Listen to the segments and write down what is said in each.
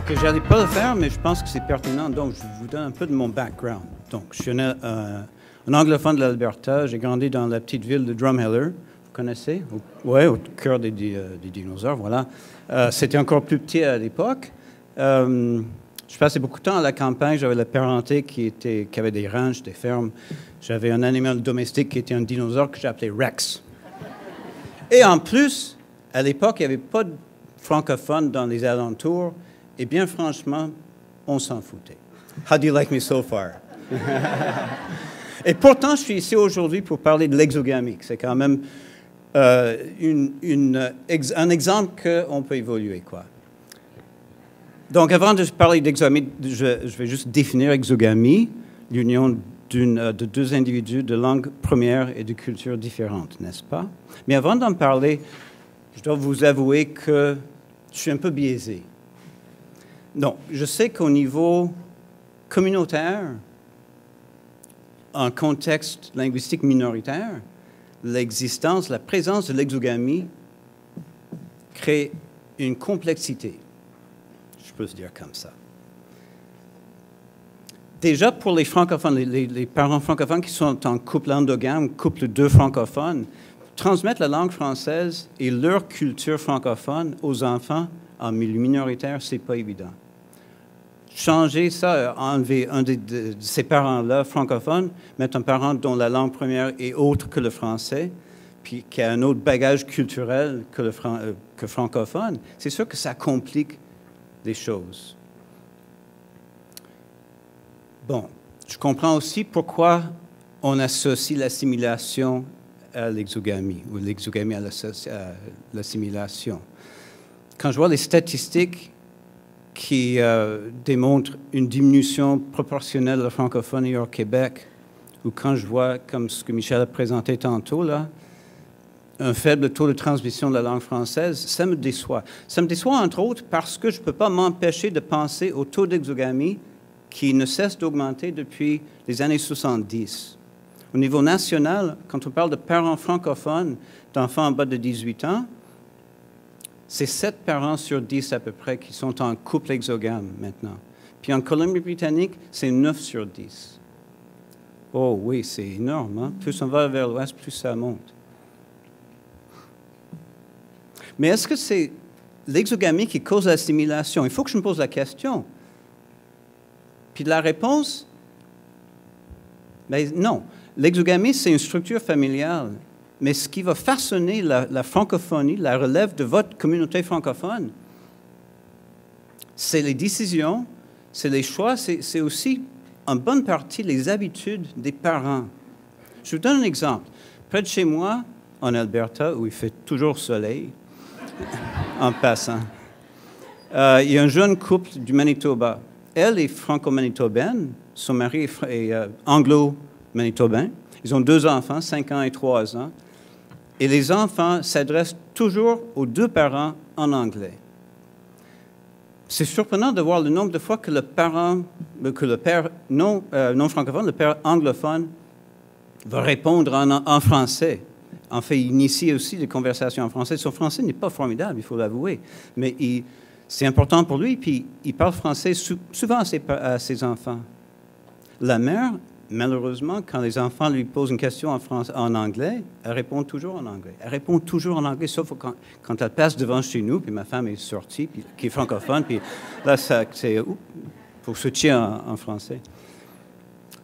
OK, je n'allais pas le faire, mais je pense que c'est pertinent. Donc, je vous donne un peu de mon background. Donc, je suis un anglophone de l'Alberta. J'ai grandi dans la petite ville de Drumheller. Vous connaissez? Oui, au cœur des dinosaures, voilà. C'était encore plus petit à l'époque. Je passais beaucoup de temps à la campagne. J'avais la parenté qui avait des ranchs, des fermes. J'avais un animal domestique qui était un dinosaure que j'appelais Rex. Et en plus, à l'époque, il n'y avait pas de francophones dans les alentours. Et bien franchement, on s'en foutait. How do you like me so far? Et pourtant, je suis ici aujourd'hui pour parler de l'exogamie. C'est quand même un exemple qu'on peut évoluer, quoi. Donc, avant de parler d'exogamie, je vais juste définir exogamie, l'union de deux individus de langue première et de cultures différentes, n'est-ce pas? Mais avant d'en parler, je dois vous avouer que je suis un peu biaisé. Non, je sais qu'au niveau communautaire, en contexte linguistique minoritaire, l'existence, la présence de l'exogamie crée une complexité. Je peux se dire comme ça. Déjà, pour les francophones, les parents francophones qui sont en couple endogame, couple de francophones, transmettre la langue française et leur culture francophone aux enfants en milieu minoritaire, c'est pas évident. Changer ça, enlever un de ces parents-là francophones, mettre un parent dont la langue première est autre que le français, puis qui a un autre bagage culturel que francophone, c'est sûr que ça complique les choses. Bon, je comprends aussi pourquoi on associe l'assimilation à l'exogamie, ou l'exogamie à l'assimilation. Quand je vois les statistiques qui démontrent une diminution proportionnelle de la francophonie au Québec, ou quand je vois, comme ce que Michel a présenté tantôt, là, un faible taux de transmission de la langue française, ça me déçoit. Ça me déçoit, entre autres, parce que je ne peux pas m'empêcher de penser au taux d'exogamie qui ne cesse d'augmenter depuis les années 70. Au niveau national, quand on parle de parents francophones, d'enfants en bas de 18 ans, c'est 7 parents sur 10 à peu près qui sont en couple exogame maintenant. Puis en Colombie-Britannique, c'est 9 sur 10. Oh oui, c'est énorme, hein? Plus on va vers l'ouest, plus ça monte. Mais est-ce que c'est l'exogamie qui cause l'assimilation? Il faut que je me pose la question. Puis la réponse, ben non. L'exogamie, c'est une structure familiale. Mais ce qui va façonner la francophonie, la relève de votre communauté francophone, c'est les décisions, c'est les choix, c'est aussi en bonne partie les habitudes des parents. Je vous donne un exemple. Près de chez moi, en Alberta, où il fait toujours soleil, en passant, il y a un jeune couple du Manitoba. Elle est franco-manitobaine, son mari est anglo-manitobain. Ils ont 2 enfants, 5 ans et 3 ans. Et les enfants s'adressent toujours aux 2 parents en anglais. C'est surprenant de voir le nombre de fois que le père non francophone, le père anglophone, va répondre en français. En fait, il initie aussi les conversations en français. Son français n'est pas formidable, il faut l'avouer, mais c'est important pour lui, puis il parle français souvent à ses enfants. La mère, malheureusement, quand les enfants lui posent une question en anglais, elle répond toujours en anglais. Elle répond toujours en anglais, sauf quand elle passe devant chez nous, puis ma femme est sortie, puis, qui est francophone, puis là, c'est pour soutien en français.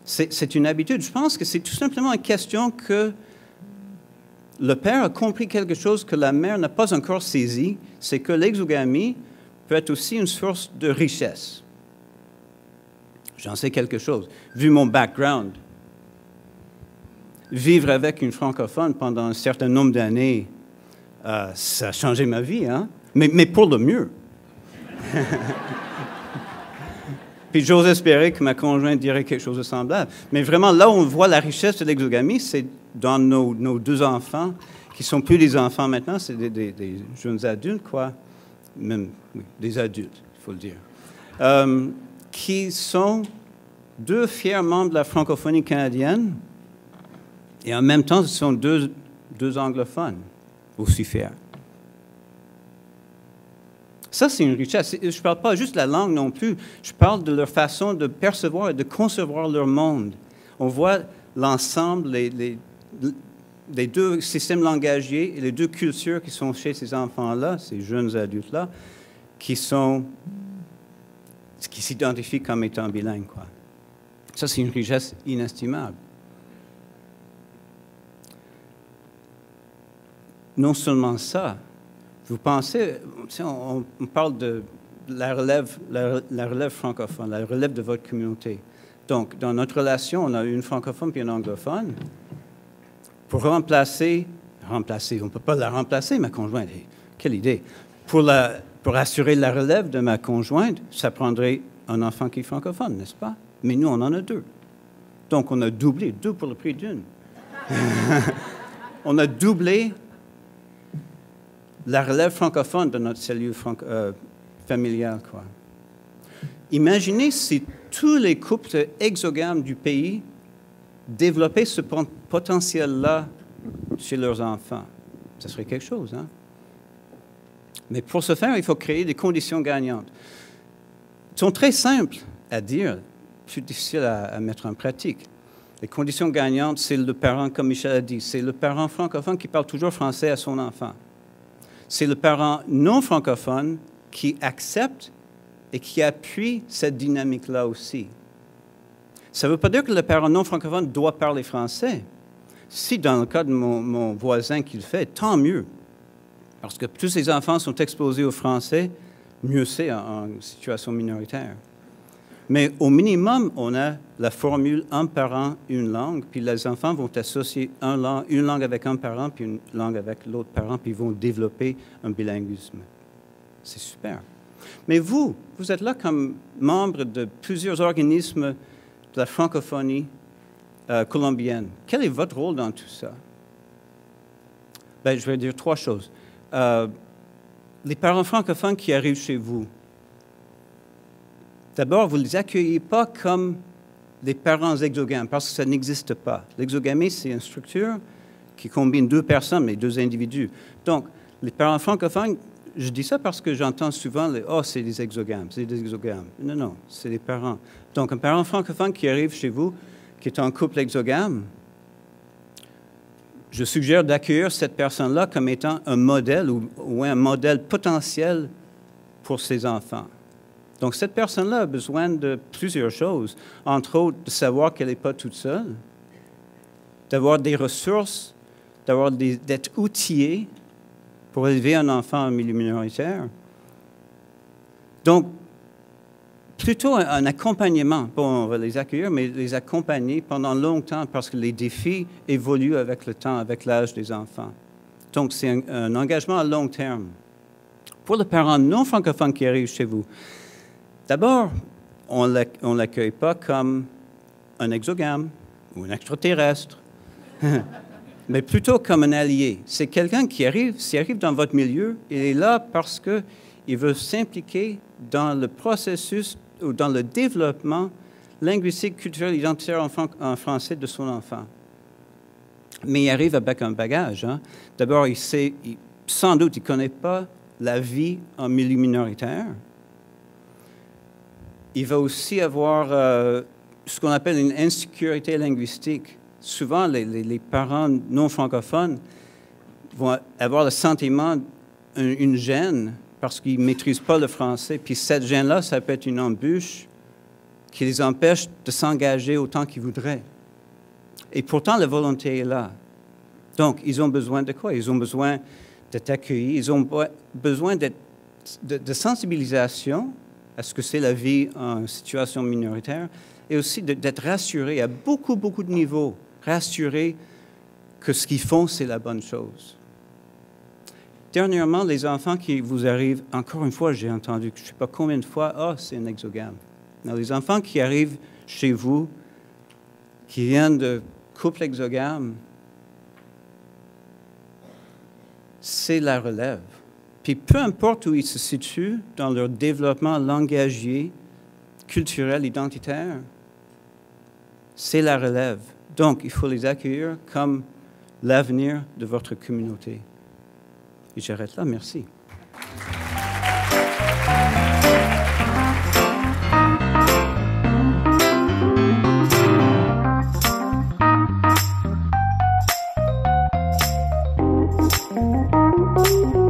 C'est une habitude. Je pense que c'est tout simplement une question que le père a compris quelque chose que la mère n'a pas encore saisi, c'est que l'exogamie peut être aussi une source de richesse. J'en sais quelque chose. Vu mon background, vivre avec une francophone pendant un certain nombre d'années, ça a changé ma vie, hein? Mais pour le mieux. Puis j'ose espérer que ma conjointe dirait quelque chose de semblable. Mais vraiment, là où on voit la richesse de l'exogamie, c'est dans nos 2 enfants, qui sont plus des enfants maintenant, c'est des jeunes adultes, quoi. Même, oui, des adultes, il faut le dire. Qui sont 2 fiers membres de la francophonie canadienne, et en même temps, ce sont deux anglophones, aussi fiers. Ça, c'est une richesse. Je ne parle pas juste de la langue non plus. Je parle de leur façon de percevoir et de concevoir leur monde. On voit l'ensemble, les deux systèmes langagiers et les deux cultures qui sont chez ces enfants-là, ces jeunes adultes-là, qui s'identifient comme étant bilingues, quoi. Ça, c'est une richesse inestimable. Non seulement ça, vous pensez, on parle de la relève francophone, la relève de votre communauté. Donc, dans notre relation, on a une francophone puis une anglophone. Pour remplacer, on ne peut pas la remplacer, ma conjointe. Quelle idée! Pour assurer la relève de ma conjointe, ça prendrait un enfant qui est francophone, n'est-ce pas? Mais nous, on en a deux. Donc, on a doublé, 2 pour le prix d'une. On a doublé la relève francophone de notre cellule familiale, quoi. Imaginez si tous les couples exogames du pays développaient ce potentiel-là chez leurs enfants. Ça serait quelque chose, hein? Mais pour ce faire, il faut créer des conditions gagnantes. Elles sont très simples à dire, plus difficiles à mettre en pratique. Les conditions gagnantes, c'est le parent, comme Michel a dit, c'est le parent francophone qui parle toujours français à son enfant. C'est le parent non francophone qui accepte et qui appuie cette dynamique-là aussi. Ça ne veut pas dire que le parent non francophone doit parler français. Si, dans le cas de mon voisin qui le fait, tant mieux. Parce que plus les enfants sont exposés au français, mieux c'est en situation minoritaire. Mais au minimum, on a la formule « un parent, une langue », puis les enfants vont associer une langue avec un parent, puis une langue avec l'autre parent, puis ils vont développer un bilinguisme. C'est super. Mais vous êtes là comme membre de plusieurs organismes de la francophonie colombienne. Quel est votre rôle dans tout ça? Bien, je vais dire 3 choses. Les parents francophones qui arrivent chez vous, d'abord, vous ne les accueillez pas comme des parents exogames, parce que ça n'existe pas. L'exogamie, c'est une structure qui combine 2 personnes, mais 2 individus. Donc, les parents francophones, je dis ça parce que j'entends souvent « Oh, c'est des exogames, c'est des exogames ». Non, non, c'est des parents. Donc, un parent francophone qui arrive chez vous, qui est en couple exogame, je suggère d'accueillir cette personne-là comme étant un modèle ou un modèle potentiel pour ses enfants. Donc, cette personne-là a besoin de plusieurs choses, entre autres de savoir qu'elle n'est pas toute seule, d'avoir des ressources, d'être outillée pour élever un enfant en milieu minoritaire. Donc, plutôt un accompagnement. Bon, on va les accueillir, mais les accompagner pendant longtemps parce que les défis évoluent avec le temps, avec l'âge des enfants. Donc, c'est un engagement à long terme. Pour le parent non francophone qui arrive chez vous, d'abord, on ne l'accueille pas comme un exogame ou un extraterrestre, mais plutôt comme un allié. C'est quelqu'un qui arrive, s'il arrive dans votre milieu, il est là parce qu'il veut s'impliquer dans le processus ou dans le développement linguistique, culturel, identitaire en français de son enfant. Mais il arrive avec un bagage. Hein. D'abord, sans doute, il ne connaît pas la vie en milieu minoritaire. Il va aussi avoir ce qu'on appelle une insécurité linguistique. Souvent, les parents non francophones vont avoir le sentiment d'une gêne parce qu'ils ne maîtrisent pas le français. Puis cette gêne-là, ça peut être une embûche qui les empêche de s'engager autant qu'ils voudraient. Et pourtant, la volonté est là. Donc, ils ont besoin de quoi? Ils ont besoin d'être accueillis, ils ont besoin de sensibilisation à ce que c'est la vie en situation minoritaire et aussi d'être rassurés à beaucoup, beaucoup de niveaux, rassurés que ce qu'ils font, c'est la bonne chose. Dernièrement, les enfants qui vous arrivent, encore une fois, j'ai entendu, je ne sais pas combien de fois, « Ah, c'est un exogame ». Non, les enfants qui arrivent chez vous, qui viennent de couples exogames, c'est la relève. Puis peu importe où ils se situent dans leur développement langagier, culturel, identitaire, c'est la relève. Donc, il faut les accueillir comme l'avenir de votre communauté. Et j'arrête là. Merci. Thank you.